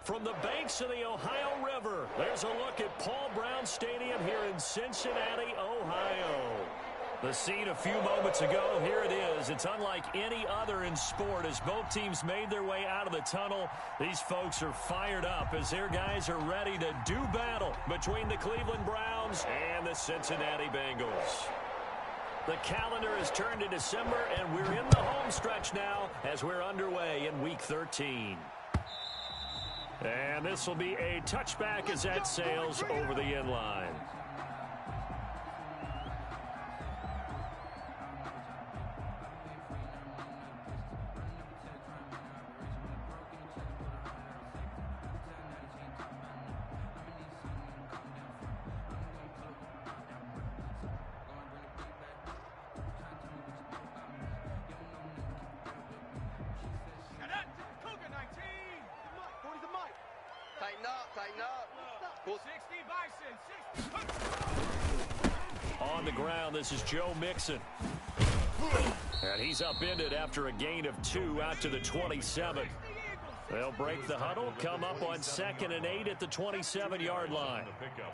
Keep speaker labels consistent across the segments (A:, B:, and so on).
A: From the banks of the Ohio River, there's a look at Paul Brown Stadium here in Cincinnati, Ohio. The scene a few moments ago, here it is. It's unlike any other in sport as both teams made their way out of the tunnel. These folks are fired up as their guys are ready to do battle between the Cleveland Browns and the Cincinnati Bengals. The calendar has turned to December, and we're in the home stretch now as we're underway in Week 13. And this will be a touchback as that sails over the end line.
B: Tighten up. 60 Bison.
A: On the ground, this is Joe Mixon. And he's upended after a gain of 2 out to the 27. They'll break the huddle, come up on 2nd and 8 at the 27-yard line.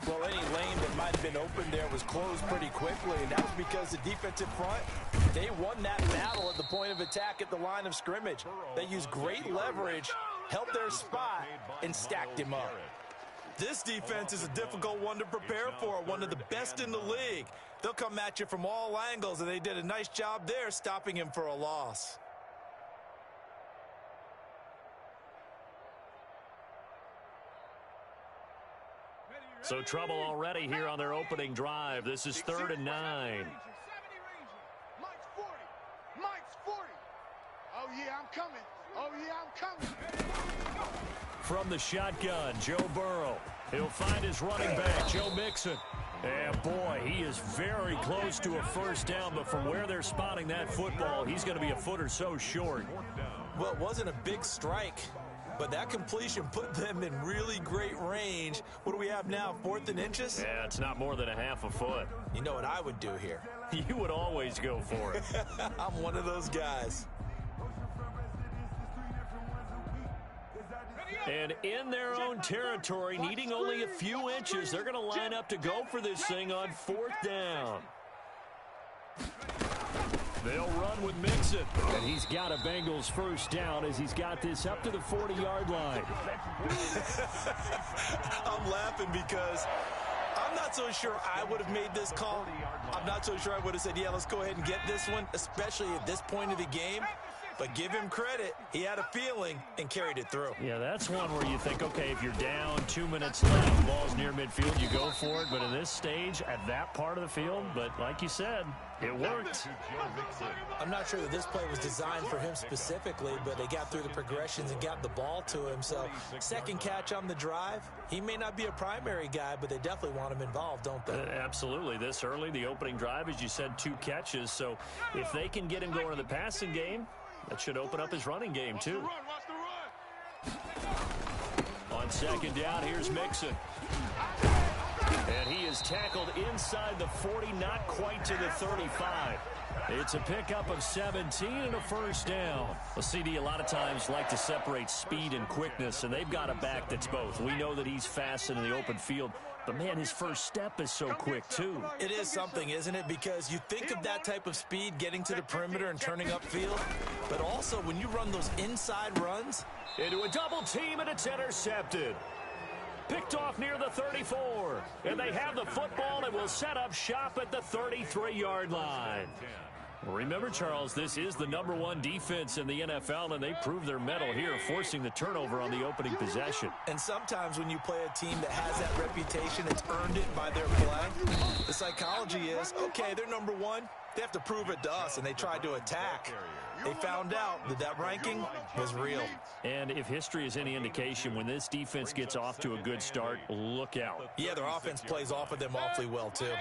C: Well, any lane that might have been open there was closed pretty quickly, and that was because the defensive front, they won that battle at the point of attack at the line of scrimmage. They used great leverage, held their spot, and stacked him up.
D: This defense is a difficult one to prepare for, one of the best in the league. They'll come at you from all angles, and they did a nice job there stopping him for a loss.
A: So trouble already here on their opening drive. This is 3rd and 9.
B: Mike's 40. Mike's 40. Oh, yeah, I'm coming. Oh, yeah, I'm coming.
A: From the shotgun, Joe Burrow. He'll find his running back, Joe Mixon. And, boy, he is very close to a first down, but from where they're spotting that football, he's going to be a foot or so short.
D: Well, it wasn't a big strike, but that completion put them in really great range. What do we have now, 4th and inches?
A: Yeah, it's not more than a half a foot.
D: You know what I would do here?
A: You would always go for it.
D: I'm one of those guys.
A: And in their own territory, needing only a few inches, they're going to line up to go for this thing on 4th down. They'll run with Mixon, and he's got a Bengals first down as he's got this up to the 40-yard line.
D: I'm laughing because I'm not so sure I would have made this call. I'm not so sure I would have said, yeah, let's go ahead and get this one, especially at this point of the game. But give him credit. He had a feeling and carried it through.
A: Yeah, that's one where you think, okay, if you're down, 2 minutes left, ball's near midfield, you go for it. But in this stage, at that part of the field, but like you said, it worked.
D: I'm not sure that this play was designed for him specifically, but they got through the progressions and got the ball to him. So, second catch on the drive. He may not be a primary guy, but they definitely want him involved, don't they?
A: Absolutely. This early, the opening drive, as you said, 2 catches. So, if they can get him going in the passing game, that should open up his running game, too. On 2nd down, here's Mixon. And he is tackled inside the 40, not quite to the 35. It's a pickup of 17 and a first down. Well, CD, a lot of times like to separate speed and quickness, and they've got a back that's both. We know that he's fast in the open field, but, man, his first step is so quick, too.
D: It is something, isn't it? Because you think of that type of speed getting to the perimeter and turning upfield, but also when you run those inside runs.
A: Into a double team, and it's intercepted. Picked off near the 34. And they have the football and will set up shop at the 33-yard line. Remember, Charles, this is the #1 defense in the NFL, and they prove their mettle here, forcing the turnover on the opening possession.
D: And sometimes when you play a team that has that reputation, it's earned it by their play. The psychology is, okay, they're #1. They have to prove it to us, and they tried to attack. They found out that that ranking was real.
A: And if history is any indication, when this defense gets off to a good start, look out.
D: Yeah, their offense plays off of them awfully well, too.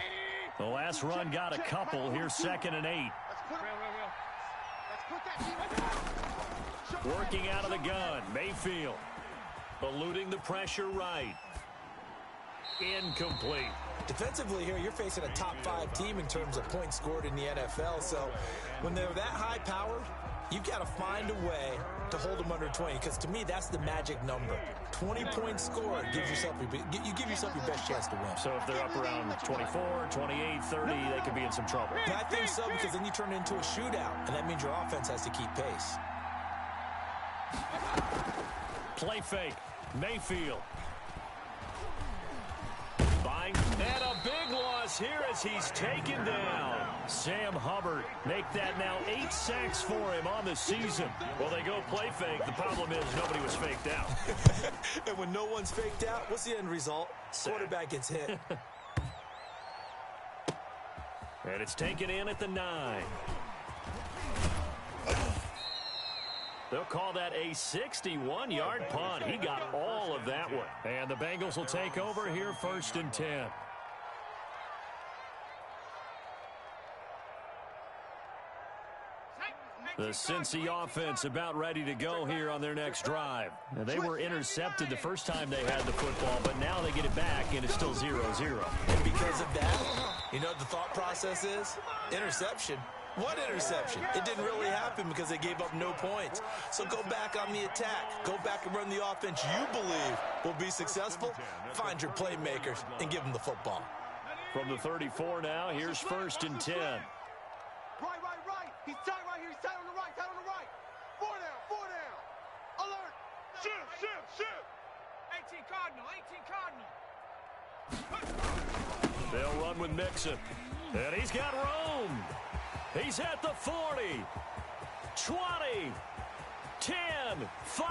A: The last run got a couple. Here's 2nd and 8. Working out of the gun, Mayfield. Eluding the pressure right. Incomplete.
D: Defensively here, you're facing a top 5 team in terms of points scored in the NFL. So when they're that high-powered,
C: You've got to find a way to hold them under 20, because to me, that's the magic number. 20-point score gives yourself you give yourself your best chance to win.
A: So if they're up around 24, 28, 30, they could be in some trouble.
C: And I think so, because then you turn it into a shootout, and that means your offense has to keep pace.
A: Play fake. Mayfield. Buying. And a big loss here as he's taken down. Sam Hubbard make that now 8 sacks for him on the season. Well, they go play fake. The problem is nobody was faked out.
C: And when no one's faked out, what's the end result? Quarterback gets hit.
A: And it's taken in at the 9. They'll call that a 61-yard punt. He got all of that one. And the Bengals will take over here 1st and 10. The Cincy offense about ready to go here on their next drive. Now, they were intercepted the first time they had the football, but now they get it back, and it's still 0-0.
C: And because of that, you know what the thought process is? Interception. What interception? It didn't really happen because they gave up no points. So go back on the attack. Go back and run the offense you believe will be successful. Find your playmakers and give them the football.
A: From the 34 now, here's 1st and 10.
B: Right. He's tight right here. He's tight on the right. 4 down. Alert. Shift.
E: 18 Cardinal.
A: They'll run with Mixon. And he's got room. He's at the 40, 20, 10, 5,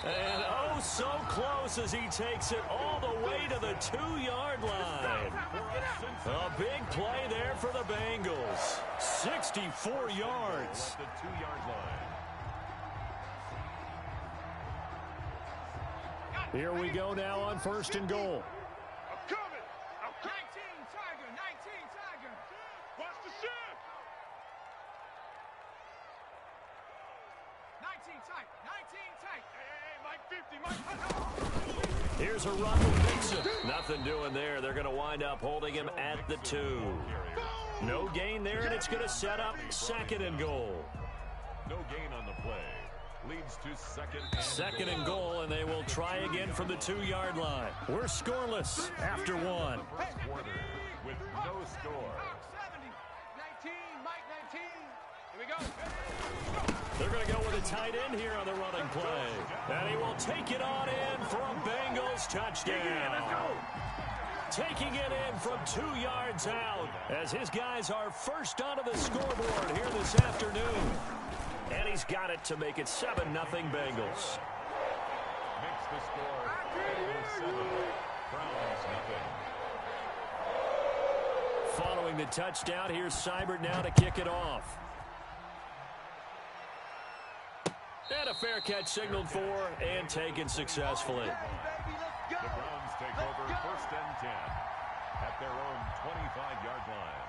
A: and oh so close as he takes it all the way to the 2-yard line. A big play there for the Bengals. 64 yards.
F: The 2-yard line.
A: Here we go now on 1st and goal.
B: I'm coming.
E: 19 Tiger.
B: Watch the shift.
E: 19 tight.
B: Hey, Mike 50.
A: Here's a run with Mixon. Nothing doing there. They're going to wind up holding him at the 2. No gain there, and it's going to set up 2nd and goal.
F: No gain on the play. Leads to
A: 2nd and goal, and they will try again from the 2-yard line. We're scoreless after 1.
F: quarter with no score.
B: 19, Mike 19. Here we go.
A: They're going to go with a tight end here on the running play. And he will take it on in for a Bengals touchdown. Taking it in from 2 yards out as his guys are first onto the scoreboard here this afternoon. And he's got it to make it 7-0 Bengals.
F: Makes the score Bengals 7, Browns nothing.
A: Following the touchdown, here's Seibert now to kick it off. And a fair catch signaled for and taken successfully.
F: The Browns take over 1st and 10 at their own 25-yard line.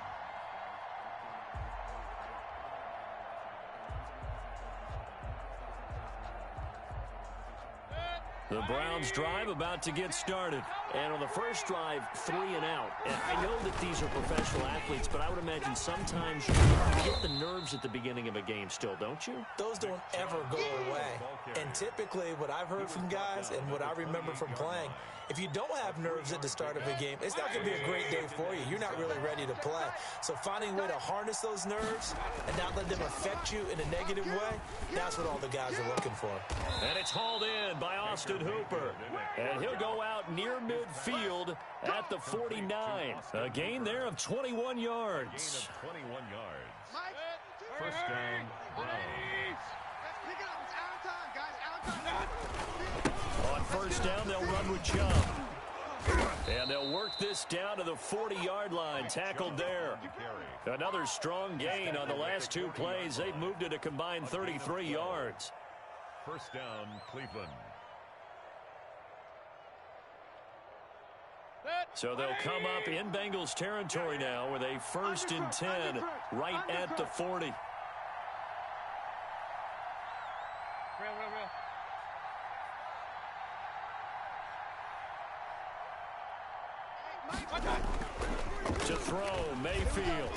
A: The Browns drive about to get started. And on the first drive, 3 and out. And I know that these are professional athletes, but I would imagine sometimes you get the nerves at the beginning of a game still, don't you?
C: Those don't ever go away. And typically what I've heard from guys and what I remember from playing, if you don't have nerves at the start of a game, it's not going to be a great day for you. You're not really ready to play. So finding a way to harness those nerves and not let them affect you in a negative way, that's what all the guys are looking for.
A: And it's hauled in by Austin Hooper. And he'll go out near midfield at the 49. A gain there of 21 yards.
F: Gain of 21 yards. First down, Browns.
B: Pick it up. It's out of time, guys.
A: On first down, they'll run with Chubb. And they'll work this down to the 40-yard line. Tackled there. Another strong gain on the last 2 plays. They've moved it a combined 33 yards.
F: First down, Cleveland.
A: So they'll come up in Bengals territory now with a 1st and 10 right at the 40. To throw, Mayfield.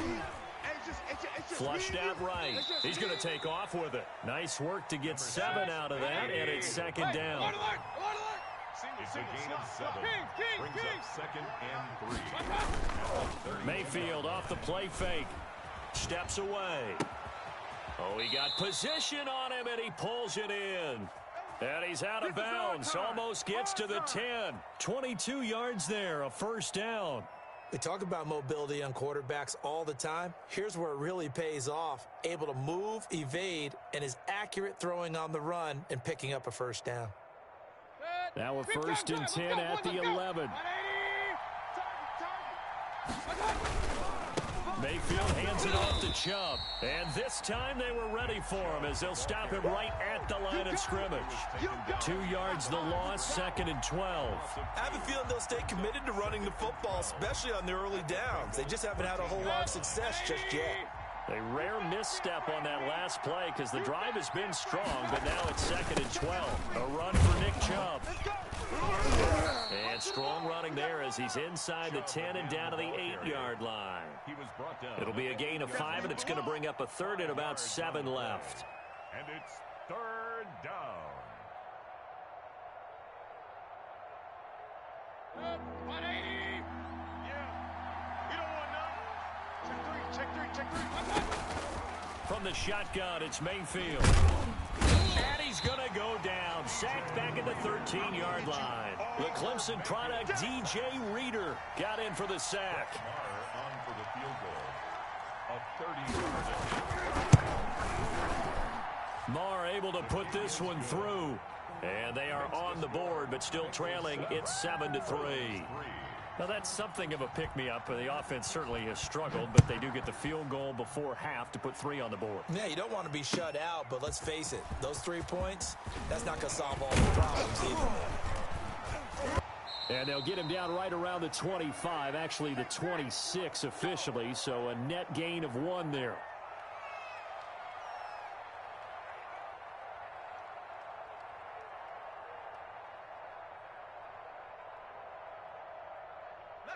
A: Flushed out right. He's going to take off with it. Nice work to get 7 out of that, and it's second down.
F: It's a gain of 7. Brings up second and 3.
A: Mayfield off the play fake. Steps away. Oh, he got position on him, and he pulls it in. And he's out of bounds. Almost gets to the 10. 22 yards there, a first down.
C: We talk about mobility on quarterbacks all the time. Here's where it really pays off. Able to move, evade, and is accurate throwing on the run and picking up a first down.
A: Now a first and 10 at the 11. Mayfield hands it off to Chubb. And this time they were ready for him as they'll stop him right at the line of scrimmage. 2 yards the loss, second and 12.
D: I have a feeling they'll stay committed to running the football, especially on the early downs. They just haven't had a whole lot of success just yet.
A: A rare misstep on that last play because the drive has been strong, but now it's second and 12. A run for Nick Chubb. And strong running there as he's inside the 10 and down to the 8-yard line. It'll be a gain of 5, and it's going to bring up a third and about 7 left.
F: And it's third down.
E: 180.
B: Yeah. You don't want none. Check three.
A: From the shotgun, it's Mayfield. And he's going to go down. Sacked back at the 13-yard line. The Clemson product, DJ Reader, got in for the sack.
F: On for the field goal. A 30-yard attempt.
A: Marr able to put this one through. And they are on the board, but still trailing. It's 7-3. Now, that's something of a pick-me-up. The offense certainly has struggled, but they do get the field goal before half to put 3 on the board.
C: Yeah, you don't want to be shut out, but let's face it. Those 3 points, that's not going to solve all the problems either.
A: And they'll get him down right around the 25, actually the 26 officially, so a net gain of 1 there.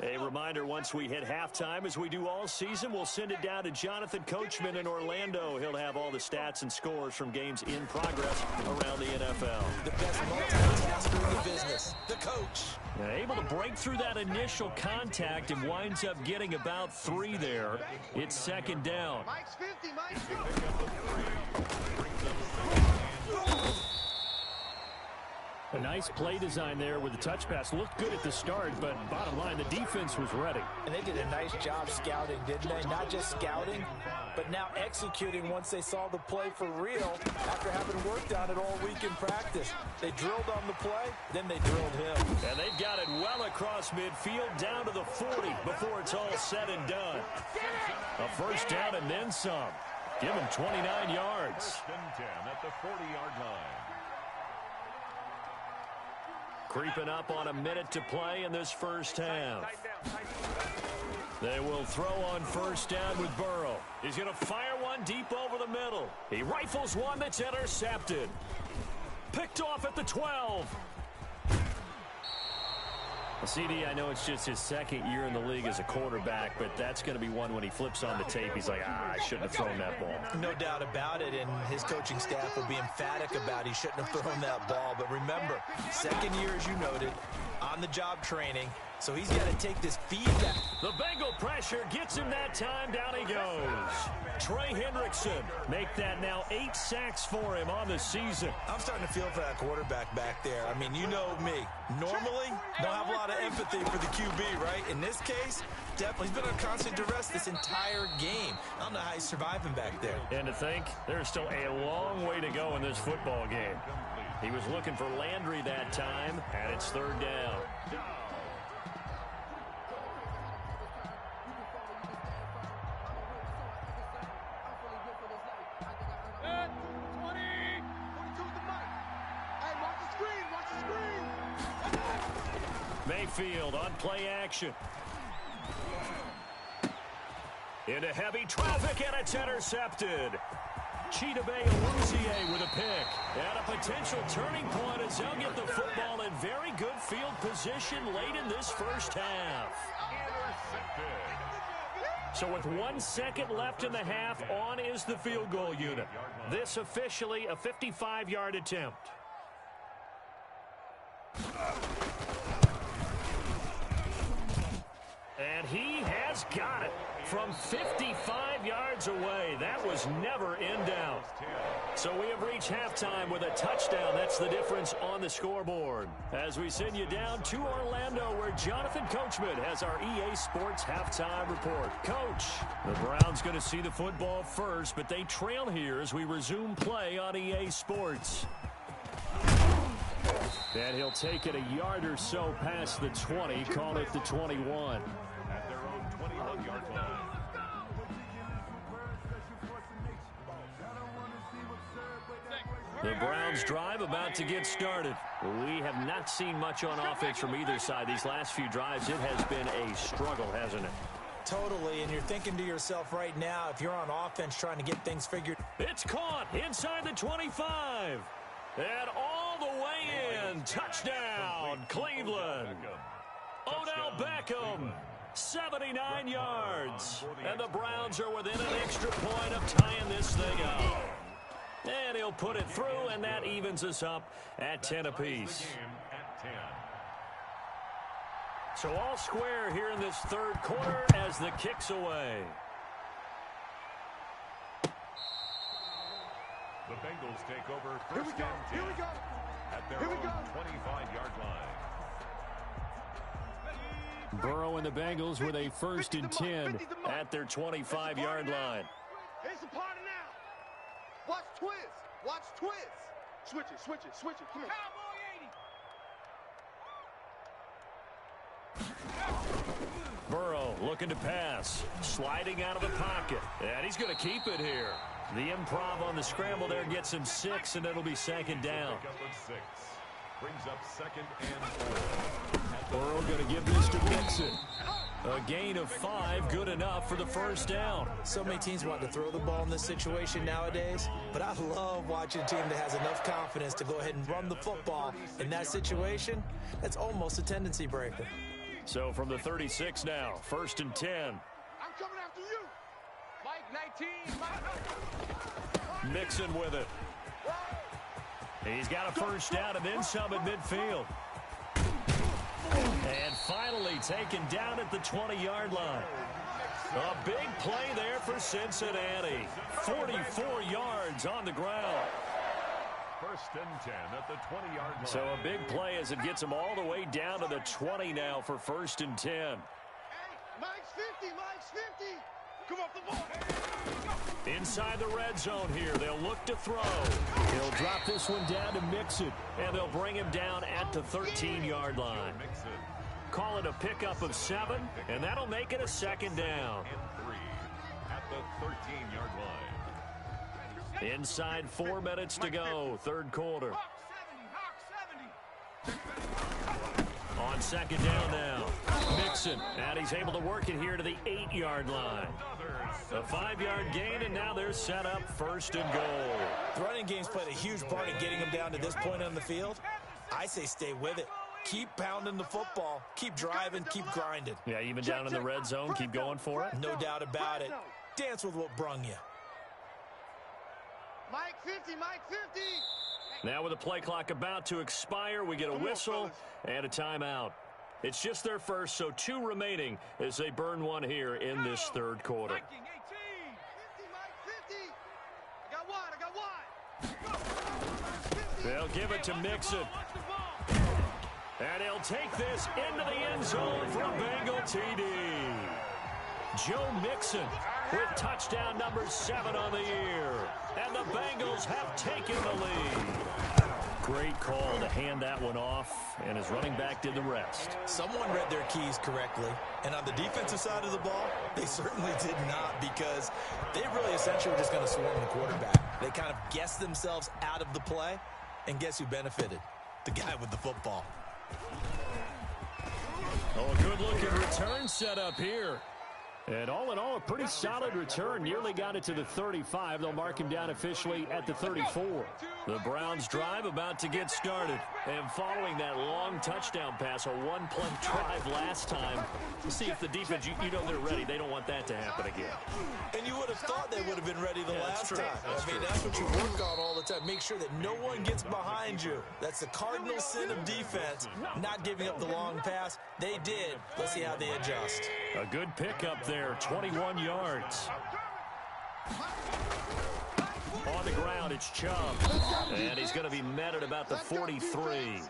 A: A reminder, once we hit halftime, as we do all season, we'll send it down to Jonathan Coachman in Orlando. He'll have all the stats and scores from games in progress around the NFL.
C: The best multitasker in the business, the coach.
A: Able to break through that initial contact and winds up getting about 3 there. It's second down.
B: Mike's 50, Mike's 50.
A: A nice play design there with the touch pass. Looked good at the start, but bottom line, the defense was ready.
C: And they did a nice job scouting, didn't they? Not just scouting, but now executing once they saw the play for real after having worked on it all week in practice. They drilled on the play, then they drilled him.
A: And they've got it well across midfield down to the 40 before it's all said and done. A first down and then some. Give him 29 yards.
F: First and 10 at the 40-yard line.
A: Creeping up on a minute to play in this first half. They will throw on first down with Burrow. He's going to fire one deep over the middle. He rifles one that's intercepted. Picked off at the 12. CD, I know it's just his second year in the league as a quarterback, but that's going to be one when he flips on the tape. He's like, I shouldn't have thrown that ball.
C: No doubt about it, and his coaching staff will be emphatic about he shouldn't have thrown that ball. But remember, second year, as you noted, on-the-job training, so he's got to take this feedback.
A: The Bengal pressure gets him that time. Down he goes. Trey Hendrickson make that now 8 sacks for him on the season.
C: I'm starting to feel for that quarterback back there. I mean, you know me. Normally, don't have a lot of empathy for the QB, right? In this case, definitely he's been on constant duress this entire game. I don't know how he's surviving back there.
A: And to think, there's still a long way to go in this football game. He was looking for Landry that time, and it's third down.
B: 42's the mic. Hey, watch the screen, watch the screen.
A: Mayfield on play action. Into heavy traffic, and it's intercepted. Chidobe Awuzie with a pick. And a potential turning point as they'll get the football in very good field position late in this first half.
F: Intercepted.
A: So with 1 second left in the half, on is the field goal unit. This officially a 55-yard attempt. And he has got it from 55 yards away. That was never in doubt. So we have reached halftime with a touchdown. That's the difference on the scoreboard. As we send you down to Orlando, where Jonathan Coachman has our EA Sports halftime report. Coach, the Browns going to see the football first, but they trail here as we resume play on EA Sports. And he'll take it a yard or so past the 20, call it the 21.
F: At their own 21-yard line.
A: The Browns drive about to get started. We have not seen much on offense from either side. These last few drives, it has been a struggle, hasn't it?
C: Totally, and you're thinking to yourself right now, if you're on offense trying to get things figured.
A: It's caught inside the 25. And all the way in. Touchdown, Cleveland. Odell Beckham, 79 yards. And the Browns are within an extra point of tying this thing up. And he'll put it through, and that evens us up at 10 apiece. So all square here in this third quarter as the kick's away.
F: The Bengals take over
B: Here we
F: first
B: go.
F: and 10
B: Here we go.
F: at their
B: Here we
F: own
B: go.
F: 25-yard line.
A: Burrow and the Bengals with a first and 10 at their 25-yard line.
B: It's a party now. Watch twist. Watch twist. Switch it, switch it, switch it. Come here.
E: Cowboy 80.
A: Burrow looking to pass, sliding out of the pocket, and he's going to keep it here. The improv on the scramble there gets him 6, and it'll be second down.
F: Pick up a 6. Brings up second and 4.
A: Burrow going to give this to Mixon. A gain of 5, good enough for the first down.
C: So many teams want to throw the ball in this situation nowadays, but I love watching a team that has enough confidence to go ahead and run the football. In that situation, that's almost a tendency breaker.
A: So from the 36 now, first and 10.
B: I'm coming after you.
E: Mike 19. Mike.
A: Mixon with it. He's got a first down and then some at midfield. And finally taken down at the 20-yard line. A big play there for Cincinnati. 44 yards on the ground.
F: First and 10 at the 20-yard line.
A: So a big play as it gets them all the way down to the 20 now for first and 10.
B: Hey, Mike's 50. Mike's 50. Come off the ball.
A: Inside the red zone here. They'll look to throw. He'll drop this one down to Mixon, and they'll bring him down at the 13-yard line. Call it a pickup of 7, and that'll make it a second down.
F: And 3 at the 13-yard line.
A: Inside 4 minutes to go, third quarter.
E: Hawk 70. Hawk 70.
A: On second down now, Mixon, and he's able to work it here to the 8-yard line. A 5-yard gain, and now they're set up first and goal.
C: The running game's played a huge part in getting them down to this point on the field. I say stay with it. Keep pounding the football. Keep driving. Keep grinding.
A: Yeah, even down in the red zone, keep going for it.
C: No doubt about it. Dance with what brung you.
B: Mike 50. Mike 50.
A: Now with the play clock about to expire, we get a whistle and a timeout. It's just their first, so 2 remaining as they burn one here in this third quarter.
E: Viking 18.
B: 50. Mike 50. I got wide.
A: They'll give it to Mixon. And he'll take this into the end zone for a Bengal TD. Joe Mixon with touchdown number 7 on the year. And the Bengals have taken the lead. Great call to hand that one off, and his running back did the rest.
C: Someone read their keys correctly, and on the defensive side of the ball, they certainly did not, because they really essentially were just going to swarm the quarterback. They kind of guessed themselves out of the play, and guess who benefited? The guy with the football.
A: Oh, a good-looking return set up here. And all in all, a pretty solid return. Nearly got it to the 35. They'll mark him down officially at the 34. The Browns drive about to get started. And following that long touchdown pass, a one-play drive last time, to see if the defense, you know they're ready. They don't want that to happen again.
D: And you would have thought they would have been ready the last time.
A: That's true.
D: That's what you work on all the time. Make sure that no one gets behind you. That's the cardinal sin of defense, not giving up the long pass. They did. Let's see how they adjust.
A: A good pickup there, 21 yards. On the ground, it's Chubb. And he's going to be met at about the 43.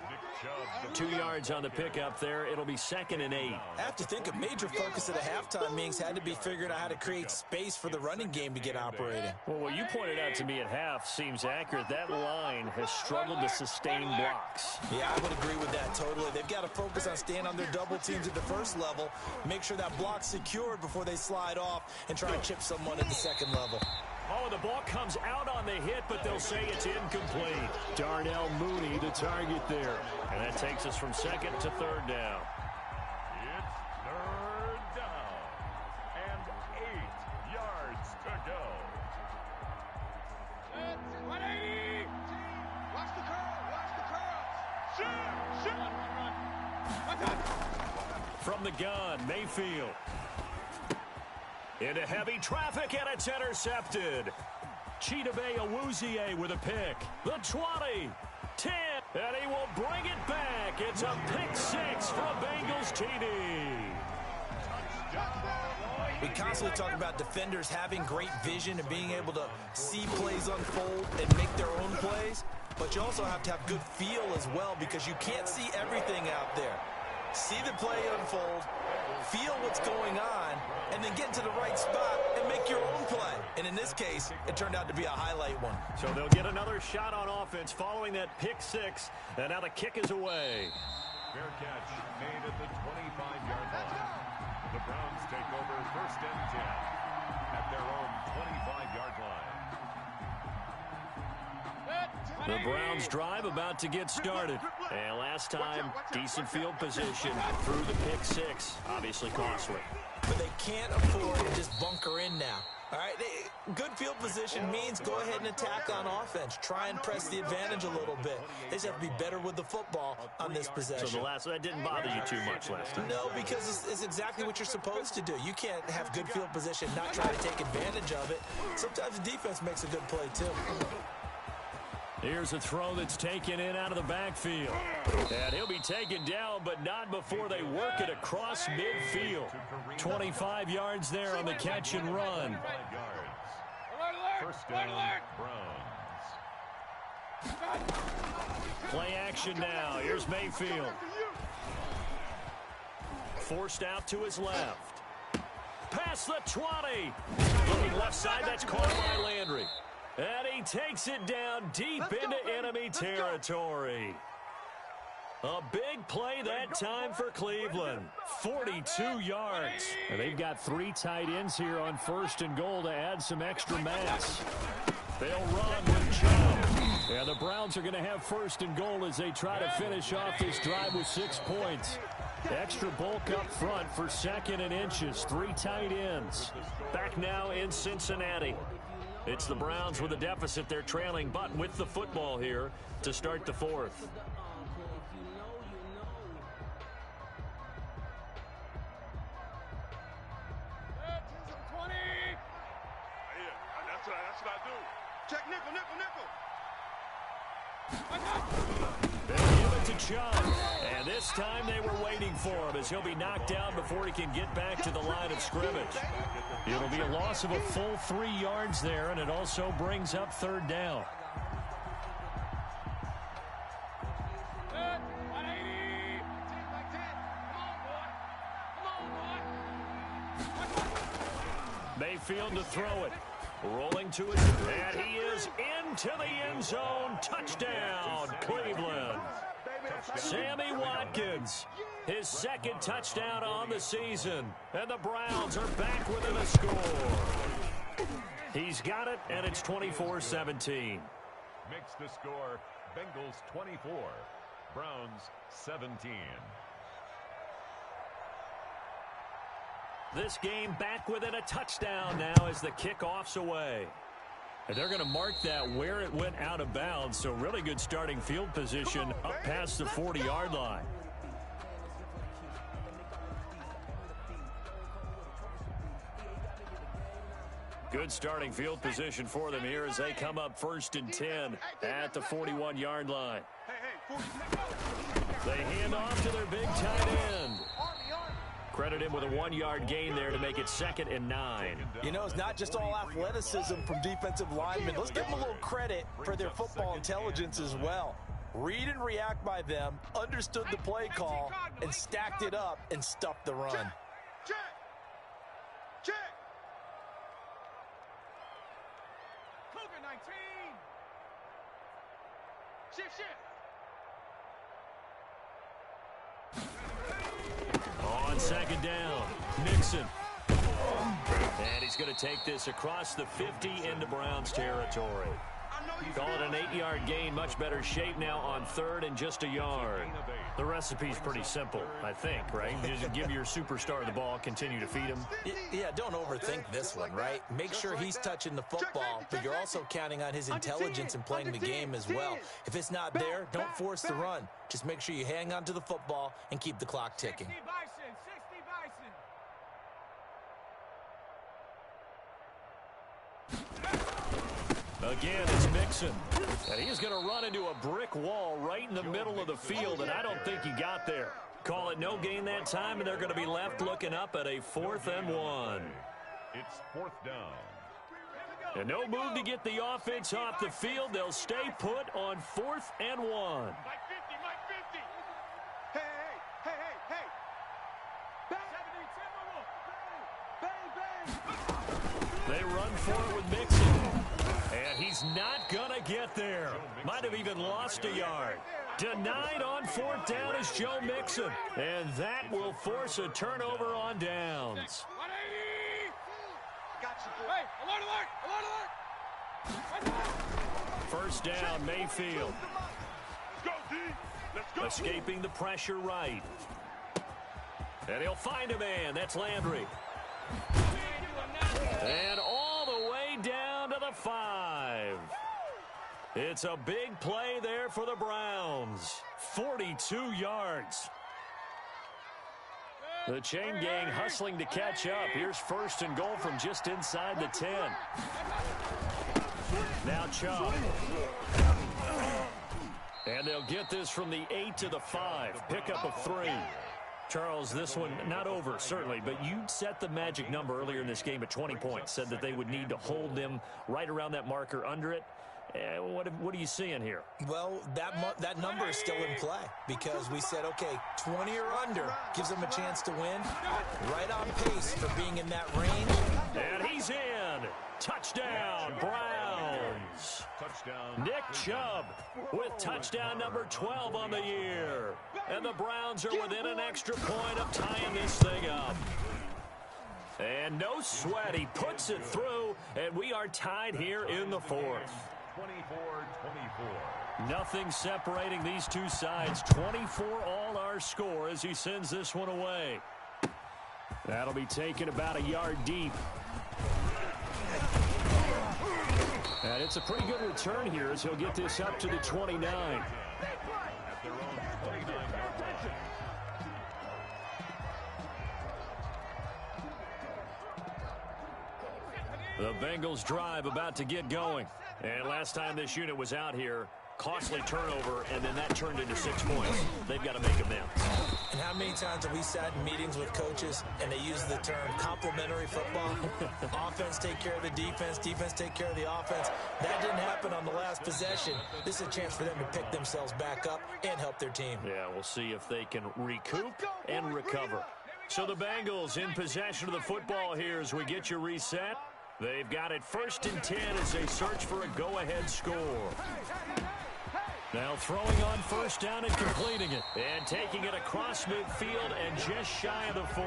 A: 2 yards on the pickup there. It'll be 2nd and 8.
D: I have to think a major focus at the halftime means had to be figuring out how to create space for the running game to get operating.
A: Well, what you pointed out to me at half seems accurate. That line has struggled to sustain blocks.
D: Yeah, I would agree with that totally. They've got to focus on staying on their double teams at the first level, make sure that block's secured before they slide off and try to chip someone at the second level.
A: Oh, the ball comes out on the hit, but they'll say it's incomplete. Darnell Mooney, the target there. And that takes us from 2nd to 3rd down.
F: It's 3rd down and 8 yards to go.
E: 180.
B: Watch the curl. Watch the curl.
E: Shoot. Shoot. Run.
A: From the gun, Mayfield. Into heavy traffic, and it's intercepted. Chidobe Awuzie with a pick. The 20, 10, and he will bring it back. It's a pick 6 for a Bengals TD.
D: We constantly talk about defenders having great vision and being able to see plays unfold and make their own plays, but you also have to have good feel as well because you can't see everything out there. See the play unfold, feel what's going on, and then get to the right spot and make your own play. And in this case, it turned out to be a highlight one.
A: So they'll get another shot on offense following that pick 6, and now the kick is away.
F: Fair catch made at the 25-yard line. The Browns take over 1st and 10 at their own 25-yard line.
A: The Browns drive about to get started. And last time, decent field position through the pick 6. Obviously costly.
D: But they can't afford to just bunker in now. All right, good field position means go ahead and attack on offense. Try and press the advantage a little bit. They just have to be better with the football on this possession.
A: So that didn't bother you too much last time?
D: No, because it's exactly what you're supposed to do. You can't have good field position, not try to take advantage of it. Sometimes the defense makes a good play, too.
A: Here's a throw that's taken in out of the backfield. And he'll be taken down, but not before they work it across midfield. 25 yards there on the catch and run.
F: 1st down, Browns.
A: Play action now. Here's Mayfield. Forced out to his left. Past the 20. Looking left side, that's caught by Landry. And he takes it down deep into enemy territory. A big play that time for Cleveland. 42 yards. And they've got 3 tight ends here on 1st and goal to add some extra mass. They'll run with Chubb. And the Browns are going to have 1st and goal as they try to finish off this drive with 6 points. Extra bulk up front for 2nd and inches. 3 tight ends. Back now in Cincinnati. It's the Browns with a deficit. They're trailing, but with the football here to start the 4th.
B: That's what I do. Check nickel, nickel, nickel.
A: They give it to Chubb. And this time they were waiting for him as he'll be knocked down before he can get back to the line of scrimmage. It'll be a loss of a full 3 yards there, and it also brings up 3rd down. Mayfield to throw it. Rolling to his, and he is into the end zone. Touchdown, Cleveland. Sammy Watkins, his 2nd touchdown on the season. And the Browns are back within a score. He's got it, and it's 24-17.
F: Makes the score Bengals 24, Browns 17.
A: This game back within a touchdown now as the kickoff's away. And they're going to mark that where it went out of bounds. So really good starting field position up past the 40-yard line. Good starting field position for them here as they come up 1st and 10 at the 41-yard line. They hand off to their big tight end. Credit him with a 1-yard gain there to make it 2nd and 9.
C: You know, it's not just all athleticism from defensive linemen. Let's give them a little credit for their football intelligence as well. Read and react by them, understood the play call, and stacked it up and stuffed the run.
B: Check. Check.
E: Cougar 19. Shift.
A: On 2nd down, Nixon. And he's going to take this across the 50 into Browns territory. Call it an 8-yard gain, much better shape now on 3rd and just a yard. The recipe's pretty simple, I think, right? You just give your superstar the ball, continue to feed him.
C: Yeah, don't overthink this one, right? Make sure he's touching the football, but you're also counting on his intelligence in playing the game as well. If it's not there, don't force the run. Just make sure you hang on to the football and keep the clock ticking.
E: 60 Bison.
A: Again, it's Mixon. And he's going to run into a brick wall right in the middle of the field, and I don't think he got there. Call it no gain that time, and they're going to be left looking up at a 4th and 1.
F: It's 4th down.
A: And no move to get the offense off the field. They'll stay put on 4th and 1.
E: Mike 50.
B: Hey. Bang. 70 Timberwolf. Bang.
A: They run for it with Mixon. And he's not going to get there. Might have even lost a yard. Denied on 4th down is Joe Mixon. And that will force a turnover on downs.
E: 180.
B: Got you, boy.
E: Hey, alert.
A: 1st down, Mayfield.
F: Let's go, D. Let's go.
A: Escaping the pressure right. And he'll find a man. That's Landry. And all the way down to the 5. It's a big play there for the Browns. 42 yards. The chain gang hustling to catch up. Here's 1st and goal from just inside the 10. Now Chubb. And they'll get this from the 8 to the 5. Pickup of 3. Charles, this one not over, certainly, but you set the magic number earlier in this game at 20 points, said that they would need to hold them right around that marker under it. What are you seeing here?
C: Well, that number is still in play because we said, okay, 20 or under gives them a chance to win. Right on pace for being in that range.
A: And he's in. Touchdown, Browns.
F: Touchdown.
A: Nick Chubb with touchdown number 12 on the year. And the Browns are within an extra point of tying this thing up. And no sweat, he puts it through, and we are tied here in the 4th.
F: 24-24.
A: Nothing separating these two sides. 24 all our score as he sends this one away. That'll be taken about a yard deep. And it's a pretty good return here as he'll get this up to the 29.
F: At their own 29-yard line.
A: The Bengals drive about to get going. And last time this unit was out here, costly turnover, and then that turned into 6 points. They've got to make amends.
C: And how many times have we sat in meetings with coaches and they use the term complementary football? Offense take care of the defense, defense take care of the offense. That didn't happen on the last possession. This is a chance for them to pick themselves back up and help their team.
A: Yeah, we'll see if they can recoup and recover. So the Bengals in possession of the football here as we get you reset. They've got it 1st and 10 as they search for a go-ahead score. Now throwing on 1st down and completing it. And taking it across midfield and just shy of the 40.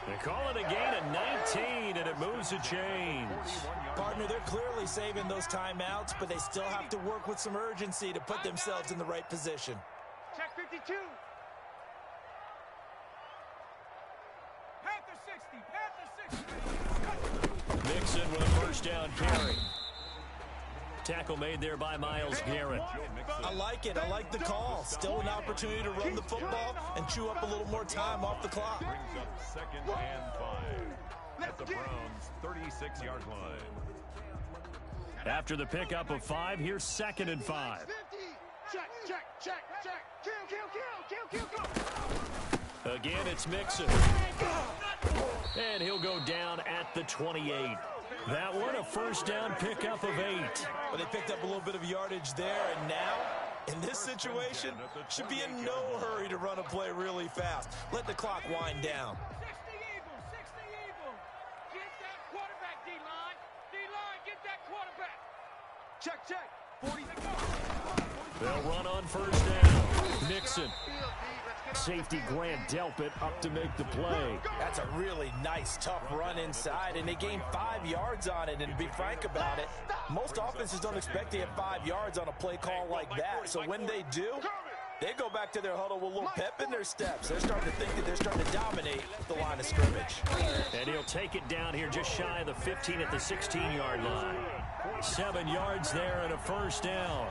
A: They call it a gain of 19, and it moves the chains.
C: Partner, they're clearly saving those timeouts, but they still have to work with some urgency to put themselves in the right position.
E: Check 52. Panther 6
A: Mixon with a first down carry. Tackle made there by Myles Garrett.
D: I like it. I like the call. Still an opportunity to run the football and chew up a little more time off the clock.
F: Brings up 2nd and 5 at the Browns' 36-yard line.
A: After the pickup of 5, here's 2nd and 5.
B: Check, check, check, check. Kill.
A: Again, it's Mixon. And he'll go down at the 28. That one, a first down pickup of 8.
D: But they picked up a little bit of yardage there, and now, in this situation, should be in no hurry to run a play really fast. Let the clock wind down.
E: 60 evil. Get that quarterback, D-line. D-line, get that quarterback.
B: Check. 40.
A: They'll run on first down. Nixon. Safety Grant Delpit up to make the play.
C: That's a really nice, tough run inside, and they gained 5 yards on it. And to be frank about it, most offenses don't expect to get 5 yards on a play call like that. So when they do, they go back to their huddle with a little pep in their steps. They're starting to think that they're starting to dominate the line of scrimmage.
A: And he'll take it down here just shy of the 15 at the 16-yard line. 7 yards there and a first down.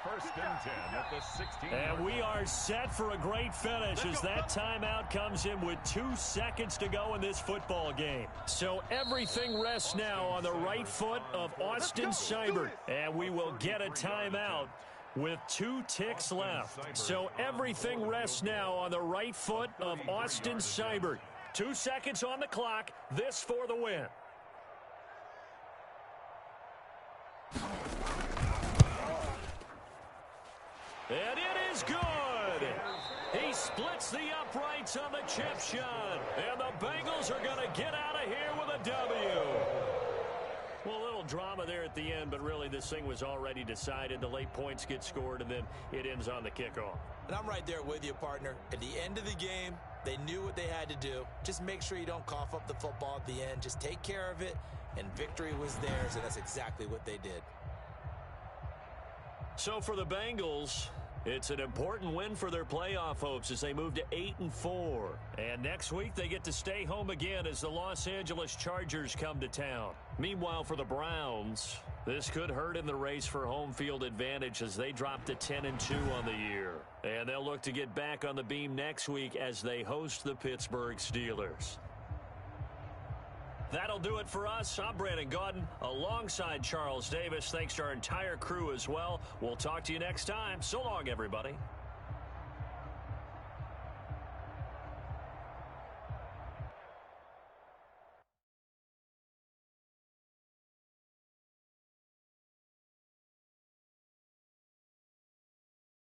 F: 1st and 10 at the 16.
A: And we are set for a great finish as that timeout comes in with 2 seconds to go in this football game. So everything rests now on the right foot of Austin Seibert. And we will get a timeout with 2 ticks left. So everything rests now on the right foot of Austin Seibert. 2 seconds on the clock. This for the win. And it is good. He splits the uprights on the chip shot. And the Bengals are going to get out of here with a W. Well, a little drama there at the end, but really this thing was already decided. The late points get scored, and then it ends on the kickoff.
D: And I'm right there with you, partner. At the end of the game, they knew what they had to do. Just make sure you don't cough up the football at the end. Just take care of it, and victory was theirs, and that's exactly what they did.
A: So for the Bengals, it's an important win for their playoff hopes as they move to 8-4. And next week they get to stay home again as the Los Angeles Chargers come to town. Meanwhile, for the Browns, this could hurt in the race for home field advantage as they drop to 10-2 on the year. And they'll look to get back on the beam next week as they host the Pittsburgh Steelers. That'll do it for us. I'm Brandon Gaudin alongside Charles Davis. Thanks to our entire crew as well. We'll talk to you next time. So long, everybody.